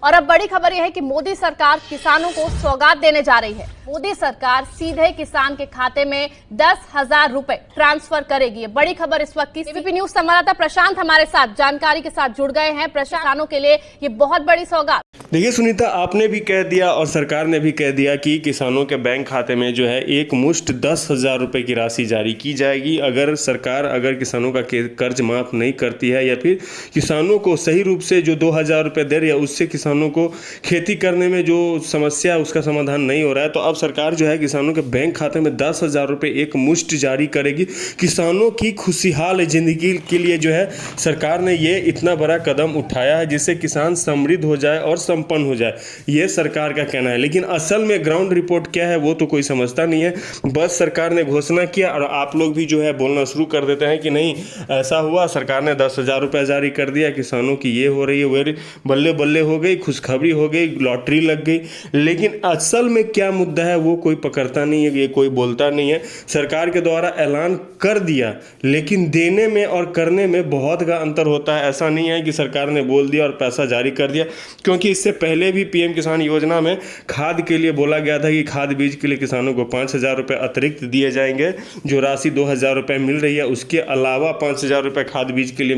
और अब बड़ी खबर यह है कि मोदी सरकार किसानों को सौगात देने जा रही है। मोदी सरकार सीधे किसान के खाते में 10,000 रुपए ट्रांसफर करेगी। बड़ी खबर इस वक्त की। एबीपी न्यूज संवाददाता प्रशांत हमारे साथ जानकारी के साथ जुड़ गए हैं। प्रशांत, किसानों के लिए ये बहुत बड़ी सौगात। देखिए सुनीता, आपने भी कह दिया और सरकार ने भी कह दिया कि किसानों के बैंक खाते में जो है एक मुश्त 10,000 रुपए की राशि जारी की जाएगी। अगर सरकार किसानों का कर्ज माफ़ नहीं करती है या फिर किसानों को सही रूप से जो 2,000 रुपये दे रही है उससे किसानों को खेती करने में जो समस्या है उसका समाधान नहीं हो रहा है, तो अब सरकार जो है किसानों के बैंक खाते में 10,000 रुपये एक मुश्त जारी करेगी। किसानों की खुशहाल ज़िंदगी के लिए जो है सरकार ने ये इतना बड़ा कदम उठाया है जिससे किसान समृद्ध हो जाए और संपन्न हो जाए, ये सरकार का कहना है। लेकिन असल में ग्राउंड रिपोर्ट क्या है वो तो कोई समझता नहीं है। बस सरकार ने घोषणा किया और आप लोग भी जो है बोलना शुरू कर देते हैं कि नहीं ऐसा हुआ, सरकार ने 10,000 रुपये जारी कर दिया, किसानों की ये हो रही है वो बल्ले बल्ले हो गई, खुशखबरी हो गई, लॉटरी लग गई। लेकिन असल में क्या मुद्दा है वो कोई पकड़ता नहीं है, ये कोई बोलता नहीं है। सरकार के द्वारा ऐलान कर दिया लेकिन देने में और करने में बहुत का अंतर होता है। ऐसा नहीं है कि सरकार ने बोल दिया और पैसा जारी कर दिया, क्योंकि इससे पहले भी पीएम किसान योजना में खाद के लिए बोला गया था कि खाद बीज के लिए किसानों को 5,000 रुपये अतिरिक्त दिए जाएंगे। जो राशि 2,000 रुपये मिल रही है उसके अलावा 5,000 रुपये खाद बीज के लिए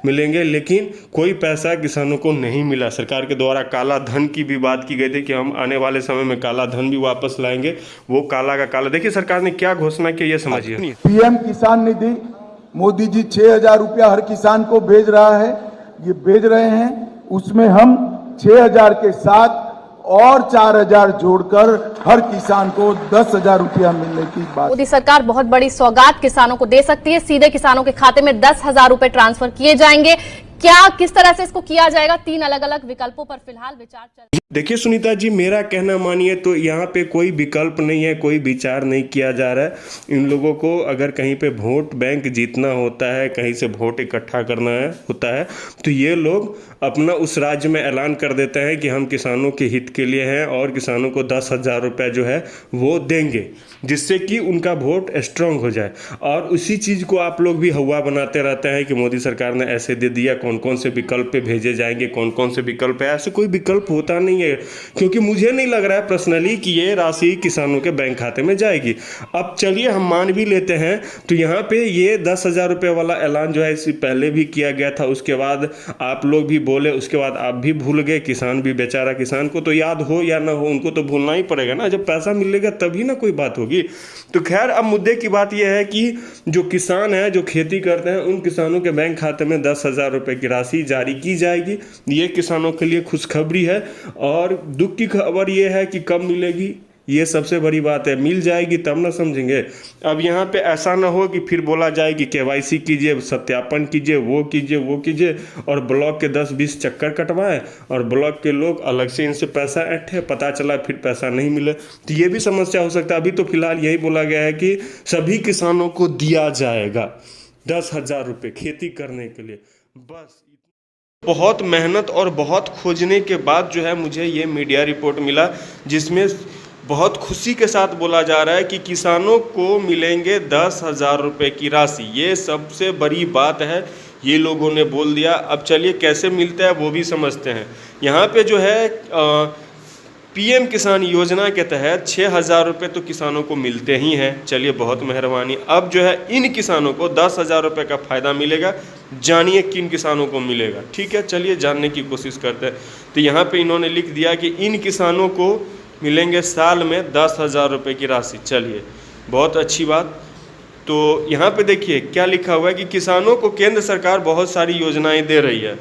मिलेंगे, लेकिन कोई पैसा किसानों को नहीं मिला। सरकार के द्वारा काला धन की भी बात की गई थी कि हम आने वाले समय में काला धन भी वापस लाएंगे, वो काला का काला। देखिए सरकार ने क्या घोषणा की, ये समझिए। पीएम किसान निधि मोदी जी 6,000 रुपया हर किसान को भेज रहा है, ये भेज रहे हैं, उसमें हम 6,000 के साथ और 4,000 जोड़कर हर किसान को 10,000 रुपया मिलने की बात। मोदी सरकार बहुत बड़ी सौगात किसानों को दे सकती है। सीधे किसानों के खाते में 10,000 रुपए ट्रांसफर किए जाएंगे। क्या किस तरह से इसको किया जाएगा, 3 अलग अलग विकल्पों पर फिलहाल विचार चल रहा है। देखिए सुनीता जी, मेरा कहना मानिए तो यहाँ पे कोई विकल्प नहीं है, कोई विचार नहीं किया जा रहा है। इन लोगों को अगर कहीं पे वोट बैंक जीतना होता है, कहीं से वोट इकट्ठा करना होता है, तो ये लोग अपना उस राज्य में ऐलान कर देते हैं कि हम किसानों के हित के लिए हैं और किसानों को 10,000 रुपये जो है वो देंगे, जिससे कि उनका वोट स्ट्रांग हो जाए। और उसी चीज़ को आप लोग भी हवा बनाते रहते हैं कि मोदी सरकार ने ऐसे दे दिया, कौन कौन से विकल्प पे भेजे जाएंगे, कौन कौन से विकल्प है। ऐसे कोई विकल्प होता नहीं है, क्योंकि मुझे नहीं लग रहा है पर्सनली कि ये राशि किसानों के बैंक खाते में जाएगी। अब चलिए हम मान भी लेते हैं तो यहाँ पे ये 10,000 रुपये वाला ऐलान जो है इससे पहले भी किया गया था, उसके बाद आप लोग भी बोले, उसके बाद आप भी भूल गए, किसान भी बेचारा, किसान को तो याद हो या ना हो उनको तो भूलना ही पड़ेगा ना, जब पैसा मिलेगा तभी ना कोई बात होगी। तो खैर अब मुद्दे की बात यह है कि जो किसान है, जो खेती करते हैं, उन किसानों के बैंक खाते में 10,000 रुपये की राशि जारी की जाएगी। ये किसानों के लिए खुशखबरी है। और दुख की खबर ये है कि कब मिलेगी, ये सबसे बड़ी बात है। मिल जाएगी तब ना समझेंगे। अब यहाँ पे ऐसा ना हो कि फिर बोला जाए कि KYC कीजिए, सत्यापन कीजिए, वो कीजिए और ब्लॉक के 10-20 चक्कर कटवाएं और ब्लॉक के लोग अलग से इनसे पैसा ऐंठे, पता चला फिर पैसा नहीं मिले, तो ये भी समस्या हो सकता है। अभी तो फिलहाल यही बोला गया है कि सभी किसानों को दिया जाएगा 10,000 रुपये खेती करने के लिए। बस बहुत मेहनत और बहुत खोजने के बाद जो है मुझे ये मीडिया रिपोर्ट मिला, जिसमें बहुत खुशी के साथ बोला जा रहा है कि किसानों को मिलेंगे 10,000 रुपये की राशि। ये सबसे बड़ी बात है, ये लोगों ने बोल दिया। अब चलिए कैसे मिलता है वो भी समझते हैं। यहाँ पे जो है पीएम किसान योजना के तहत 6,000 रुपये तो किसानों को मिलते ही हैं। चलिए बहुत मेहरबानी। अब जो है इन किसानों को 10,000 रुपये का फ़ायदा मिलेगा। जानिए किन किसानों को मिलेगा। ठीक है, चलिए जानने की कोशिश करते हैं। तो यहाँ पे इन्होंने लिख दिया कि इन किसानों को मिलेंगे साल में 10,000 रुपये की राशि। चलिए बहुत अच्छी बात। तो यहाँ पे देखिए क्या लिखा हुआ है कि किसानों को केंद्र सरकार बहुत सारी योजनाएं दे रही है।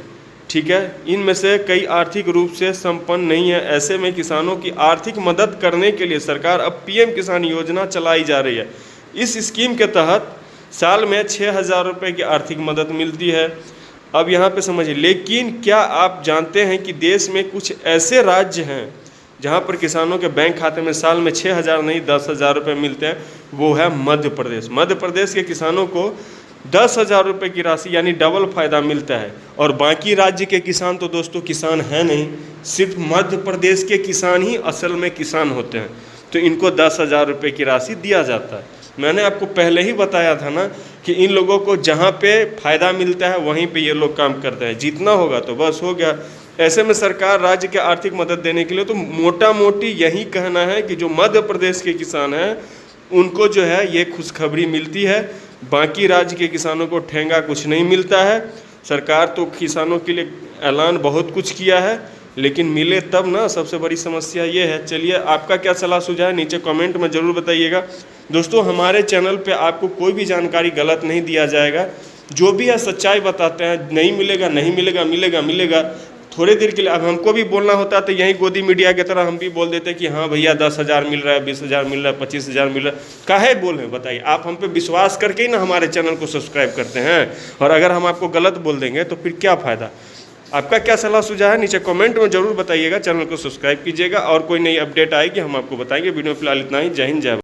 ठीक है, इनमें से कई आर्थिक रूप से संपन्न नहीं है। ऐसे में किसानों की आर्थिक मदद करने के लिए सरकार अब पीएम किसान योजना चलाई जा रही है। इस स्कीम के तहत साल में 6,000 रुपये की आर्थिक मदद मिलती है। अब यहाँ पे समझिए, लेकिन क्या आप जानते हैं कि देश में कुछ ऐसे राज्य हैं जहाँ पर किसानों के बैंक खाते में साल में 6,000 नहीं 10,000 रुपये मिलते हैं? वो है मध्य प्रदेश। मध्य प्रदेश के किसानों को 10,000 रुपये की राशि यानी डबल फ़ायदा मिलता है। और बाकी राज्य के किसान तो दोस्तों किसान हैं नहीं, सिर्फ मध्य प्रदेश के किसान ही असल में किसान होते हैं। तो इनको 10,000 रुपये की राशि दिया जाता है। मैंने आपको पहले ही बताया था ना कि इन लोगों को जहाँ पे फ़ायदा मिलता है वहीं पे ये लोग काम करते हैं। जीतना होगा तो बस हो गया। ऐसे में सरकार राज्य के आर्थिक मदद देने के लिए तो मोटा मोटी यही कहना है कि जो मध्य प्रदेश के किसान हैं उनको जो है ये खुशखबरी मिलती है, बाकी राज्य के किसानों को ठेंगा कुछ नहीं मिलता है। सरकार तो किसानों के लिए ऐलान बहुत कुछ किया है, लेकिन मिले तब ना, सबसे बड़ी समस्या ये है। चलिए, आपका क्या सलाह सुझाव है नीचे कमेंट में ज़रूर बताइएगा। दोस्तों, हमारे चैनल पे आपको कोई भी जानकारी गलत नहीं दिया जाएगा, जो भी है सच्चाई बताते हैं। नहीं मिलेगा नहीं मिलेगा, मिलेगा मिलेगा, थोड़ी देर के लिए। अब हमको भी बोलना होता है तो यहीं गोदी मीडिया की तरह हम भी बोल देते कि हाँ भैया 10,000 मिल रहा है, 20,000 मिल रहा है, 25,000 मिल रहा है। काहे बोले बताइए? आप हम पे विश्वास करके ही ना हमारे चैनल को सब्सक्राइब करते हैं, और अगर हम आपको गलत बोल देंगे तो फिर क्या फ़ायदा। आपका क्या सलाह सुझाव है नीचे कमेंट में ज़रूर बताइएगा। चैनल को सब्सक्राइब कीजिएगा, और कोई नई अपडेट आएगी हम आपको बताएंगे। वीडियो फिलहाल इतना ही। जय हिंद, जय भारत।